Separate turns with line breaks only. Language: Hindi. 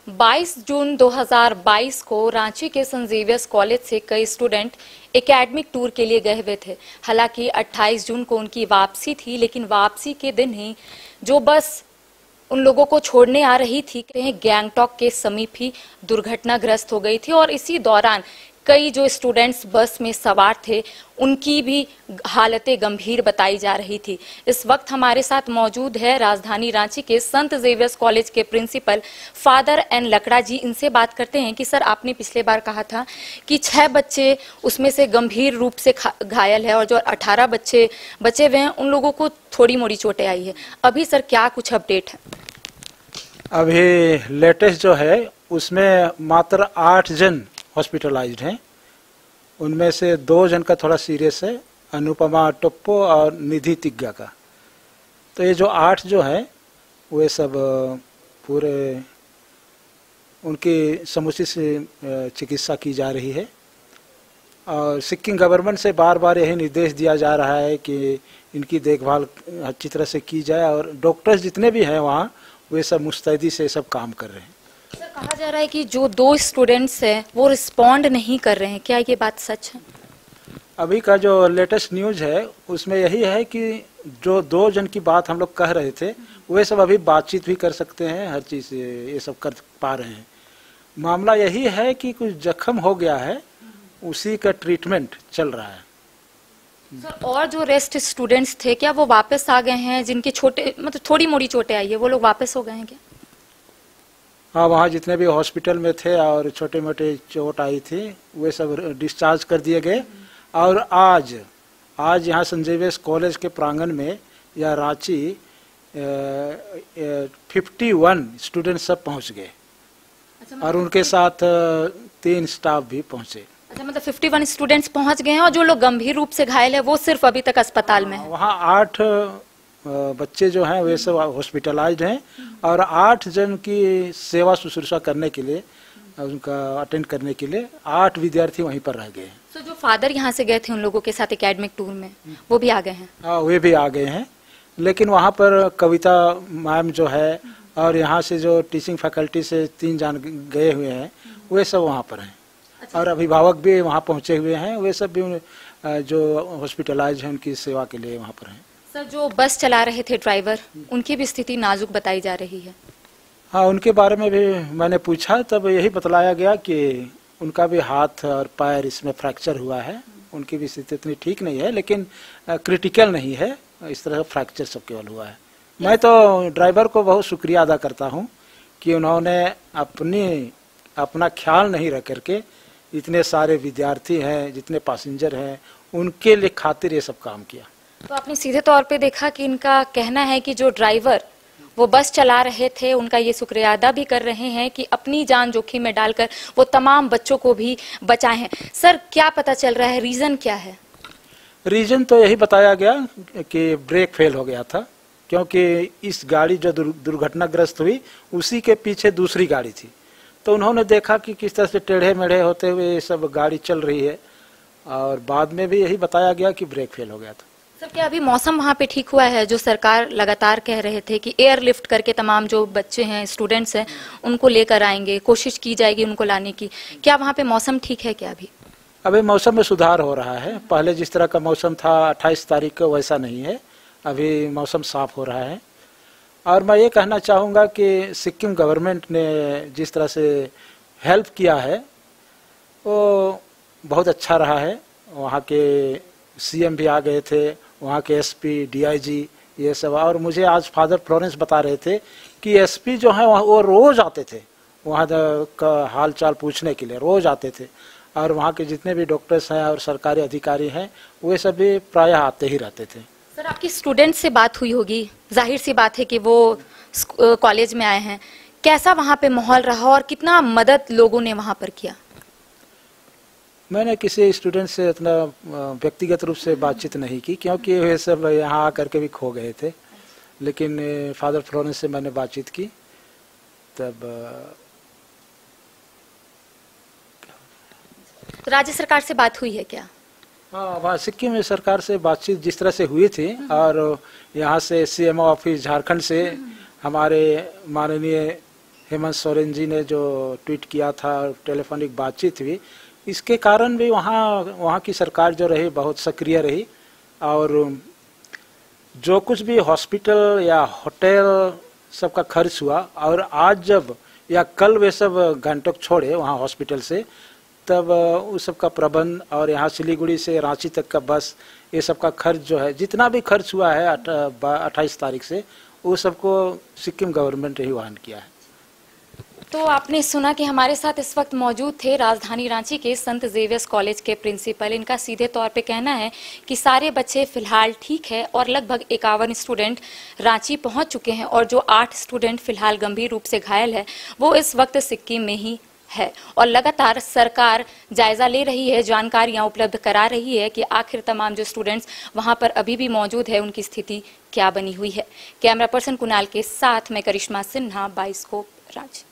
22 जून 2022 को रांची के सेंट जेवियर्स कॉलेज से कई स्टूडेंट एकेडमिक टूर के लिए गए हुए थे। हालांकि 28 जून को उनकी वापसी थी, लेकिन वापसी के दिन ही जो बस उन लोगों को छोड़ने आ रही थी गैंगटॉक के समीप ही दुर्घटनाग्रस्त हो गई थी और इसी दौरान कई जो स्टूडेंट्स बस में सवार थे उनकी भी हालतें गंभीर बताई जा रही थी। इस वक्त हमारे साथ मौजूद है राजधानी रांची के संत जेवियर्स कॉलेज के प्रिंसिपल फादर एन लकड़ा जी। इनसे बात करते हैं कि सर, आपने पिछले बार कहा था कि 6 बच्चे उसमें से गंभीर रूप से घायल है और जो 18 बच्चे बचे हुए हैं उन लोगों को थोड़ी मोड़ी चोटें आई है। अभी सर क्या कुछ अपडेट है?
अभी लेटेस्ट जो है उसमें मात्र 8 जन हॉस्पिटलाइज्ड हैं। उनमें से 2 जन का थोड़ा सीरियस है, अनुपमा टोप्पो और निधि तिग्गा का। तो ये जो 8 जो है वे सब पूरे उनकी समुचित चिकित्सा की जा रही है और सिक्किम गवर्नमेंट से बार बार यही निर्देश दिया जा रहा है कि इनकी देखभाल अच्छी तरह से की जाए और डॉक्टर्स जितने भी हैं वहाँ वे सब मुस्तैदी से सब काम कर रहे हैं।
सर, कहा जा रहा है कि जो 2 स्टूडेंट्स हैं वो रिस्पॉन्ड नहीं कर रहे हैं, क्या ये बात सच है?
अभी का जो लेटेस्ट न्यूज है उसमें यही है कि जो 2 जन की बात हम लोग कह रहे थे वे सब अभी बातचीत भी कर सकते हैं, हर चीज़ ये सब कर पा रहे हैं। मामला यही है कि कुछ जख्म हो गया है, उसी का ट्रीटमेंट चल रहा है।
सर, और जो रेस्ट स्टूडेंट्स थे क्या वो वापस आ गए हैं? जिनके छोटे मतलब थोड़ी मोड़ी चोटें आई है वो लोग वापस हो गए हैं क्या?
हाँ, वहाँ जितने भी हॉस्पिटल में थे और छोटे मोटे चोट आई थी वे सब डिस्चार्ज कर दिए गए और आज यहाँ सेंट जेवियर्स कॉलेज के प्रांगण में या रांची 51 स्टूडेंट सब पहुँच गए। अच्छा, और उनके साथ 3 स्टाफ भी पहुँचे।
अच्छा, मतलब 51 स्टूडेंट्स पहुँच गए हैं और जो लोग गंभीर रूप से घायल है वो सिर्फ अभी तक अस्पताल में है।
वहाँ 8 बच्चे जो हैं वे सब हॉस्पिटलाइज्ड हैं और 8 जन की सेवा शुश्रूषा करने के लिए, उनका अटेंड करने के लिए 8 विद्यार्थी वहीं पर रह गए हैं।
तो जो फादर यहाँ से गए थे उन लोगों के साथ एकेडमिक टूर में वो भी आ गए हैं?
हाँ, वे भी आ गए हैं, लेकिन वहाँ पर कविता मैम जो है और यहाँ से जो टीचिंग फैकल्टी से 3 जन गए हुए हैं वे सब वहाँ पर हैं। अच्छा। और अभिभावक भी वहाँ पहुँचे हुए हैं, वे सब भी जो हॉस्पिटलाइज हैं उनकी सेवा के लिए वहाँ पर हैं।
सर, जो बस चला रहे थे ड्राइवर, उनकी भी स्थिति नाजुक बताई जा रही है।
हाँ, उनके बारे में भी मैंने पूछा, तब यही बतलाया गया कि उनका भी हाथ और पैर इसमें फ्रैक्चर हुआ है। उनकी भी स्थिति इतनी ठीक नहीं है, लेकिन क्रिटिकल नहीं है, इस तरह फ्रैक्चर सब केवल हुआ है। मैं तो ड्राइवर को बहुत शुक्रिया अदा करता हूँ कि उन्होंने अपना ख्याल नहीं रख करके इतने सारे विद्यार्थी हैं, जितने पैसेंजर हैं, उनके लिए खातिर ये सब काम किया।
तो आपने सीधे तौर पे देखा कि इनका कहना है कि जो ड्राइवर वो बस चला रहे थे उनका ये शुक्रिया अदा भी कर रहे हैं कि अपनी जान जोखिम में डालकर वो तमाम बच्चों को भी बचाए हैं। सर, क्या पता चल रहा है, रीजन क्या है?
रीजन तो यही बताया गया कि ब्रेक फेल हो गया था, क्योंकि इस गाड़ी जो दुर्घटनाग्रस्त हुई उसी के पीछे दूसरी गाड़ी थी। तो उन्होंने देखा कि किस तरह से टेढ़े मेढ़े होते हुए ये सब गाड़ी चल रही है और बाद में भी यही बताया गया कि ब्रेक फेल हो गया था।
सर, क्या अभी मौसम वहाँ पे ठीक हुआ है? जो सरकार लगातार कह रहे थे कि एयरलिफ्ट करके तमाम जो बच्चे हैं, स्टूडेंट्स हैं, उनको लेकर आएंगे, कोशिश की जाएगी उनको लाने की। क्या वहाँ पे मौसम ठीक है क्या अभी?
अभी मौसम में सुधार हो रहा है। पहले जिस तरह का मौसम था 28 तारीख को वैसा नहीं है, अभी मौसम साफ हो रहा है। और मैं ये कहना चाहूँगा कि सिक्किम गवर्नमेंट ने जिस तरह से हेल्प किया है वो बहुत अच्छा रहा है। वहाँ के सीएम भी आ गए थे, वहाँ के एसपी, डीआईजी, ये सब। और मुझे आज फादर फ्लोरेंस बता रहे थे कि एसपी जो है वो रोज़ आते थे वहाँ का हाल चाल पूछने के लिए, रोज़ आते थे। और वहाँ के जितने भी डॉक्टर्स हैं और सरकारी अधिकारी हैं वे सब भी प्रायः आते ही रहते थे।
सर, आपकी स्टूडेंट से बात हुई होगी, जाहिर सी बात है कि वो कॉलेज में आए हैं। कैसा वहाँ पे माहौल रहा और कितना मदद लोगों ने वहाँ पर किया?
मैंने किसी स्टूडेंट से इतना व्यक्तिगत रूप से बातचीत नहीं की, क्योंकि वे सब यहाँ आकर के भी खो गए थे। लेकिन फादर फ्लोरेंस से मैंने बातचीत की, तब
राज्य सरकार से बात हुई है क्या?
हाँ, वहाँ सिक्किम में सरकार से बातचीत जिस तरह से हुई थी और यहाँ से सीएमओ ऑफिस झारखंड से हमारे माननीय हेमंत सोरेन जी ने जो ट्वीट किया था, टेलीफोनिक बातचीत हुई, इसके कारण भी वहाँ की सरकार जो रही बहुत सक्रिय रही और जो कुछ भी हॉस्पिटल या होटल सबका खर्च हुआ, और आज जब या कल वे सब गंटोक छोड़े वहाँ हॉस्पिटल से, तब उस सब का प्रबंध और यहाँ सिलीगुड़ी से रांची तक का बस, ये सब का खर्च जो है, जितना भी खर्च हुआ है 28 तारीख से, वो सबको सिक्किम गवर्नमेंट ने ही वहन किया है।
तो आपने सुना कि हमारे साथ इस वक्त मौजूद थे राजधानी रांची के संत जेवियर्स कॉलेज के प्रिंसिपल। इनका सीधे तौर पे कहना है कि सारे बच्चे फिलहाल ठीक है और लगभग 51 स्टूडेंट रांची पहुंच चुके हैं और जो 8 स्टूडेंट फिलहाल गंभीर रूप से घायल है वो इस वक्त सिक्किम में ही है और लगातार सरकार जायजा ले रही है, जानकारियां उपलब्ध करा रही है कि आखिर तमाम जो स्टूडेंट्स वहां पर अभी भी मौजूद है उनकी स्थिति क्या बनी हुई है। कैमरा पर्सन कुणाल के साथ मैं करिश्मा सिन्हा, बाइस्कोप रांची।